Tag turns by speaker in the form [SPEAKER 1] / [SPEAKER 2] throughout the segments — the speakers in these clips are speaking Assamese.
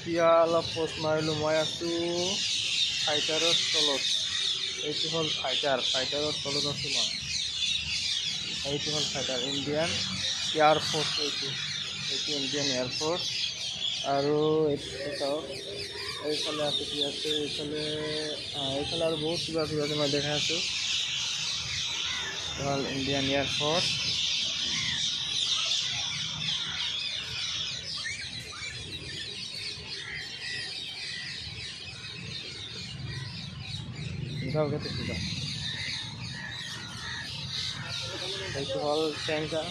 [SPEAKER 1] এতিয়া অলপ পোষ্ট মাৰিলোঁ। মই আছোঁ ফাইটাৰৰ তলত। এইটো হ'ল ফাইটাৰৰ তলত আছোঁ মই। এইটো হ'ল ফাইটাৰ ইণ্ডিয়ান এয়াৰফ'ৰ্চ। এইটো ইণ্ডিয়ান এয়াৰফ'ৰ্চ। আৰু এইটো চাওক, এইফালে আছে কি আছে, এইফালে আৰু বহুত কিবা কিবি মই দেখাই আছোঁ। হ'ল ইণ্ডিয়ান এয়াৰফ'ৰ্চ। এইটো হ'ল টেংকাৰ।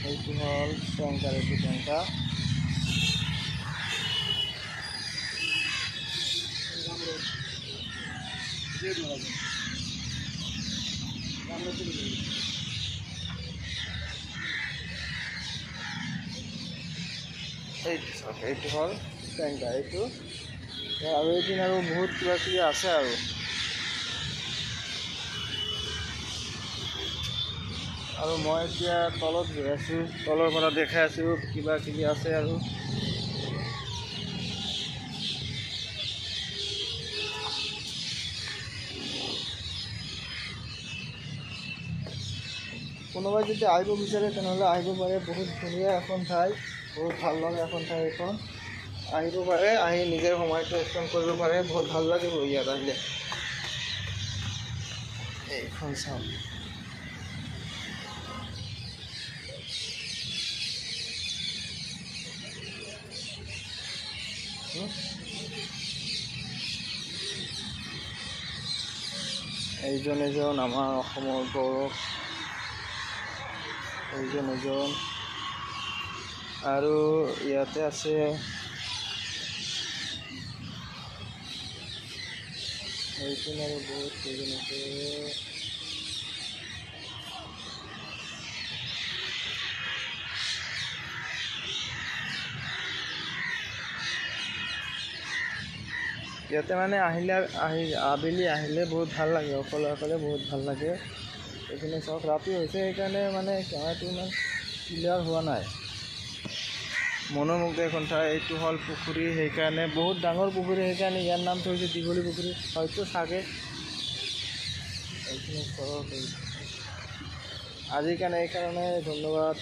[SPEAKER 1] এইটো হ'ল টেংকাৰ। এইটো টেংকাৰ। এইটো হ'ল টেংকাৰ। এইটো আৰু এদিন আৰু বহুত কিবা কিবি আছে আৰু মই এতিয়া তলত গৈ আছোঁ। তলৰ পৰা দেখাই আছোঁ কিবা কিবি আছে আৰু কোনোবাই যদি আহিব বিচাৰে তেনেহ'লে আহিব পাৰে। বহুত ধুনীয়া এখন ঠাই, বহুত ভাল লাগে এখন ঠাই এখন। আহিব পাৰে, আহি নিজৰ সময়টো স্পেণ্ড কৰিব পাৰে। বহুত ভাল লাগিব ইয়াত আহিলে। এইখন চাওক, এইজন এজন আমাৰ অসমৰ গৌৰৱ। এইজন এজন আৰু ইয়াতে আছে এইজন আৰু বহুত কেইজন আছে। ইয়াতে মানে আবেলি আহিলে বহুত ভাল লাগে। অকলে বহুত ভাল লাগে। এইখিনি চাওক, ৰাতি হৈছে সেইকাৰণে মানে কেমেৰাটো ইমান ক্লিয়াৰ হোৱা নাই। মনোমুগ্ধ এখন ঠাই। এইটো হ'ল পুখুৰী, সেইকাৰণে বহুত ডাঙৰ পুখুৰী, সেইকাৰণে ইয়াৰ নামটো হৈছে দীঘলী পুখুৰী হয়তো চাগে। এইখিনি চাওক। আজিৰ কাৰণে এইকাৰণে ধন্যবাদ।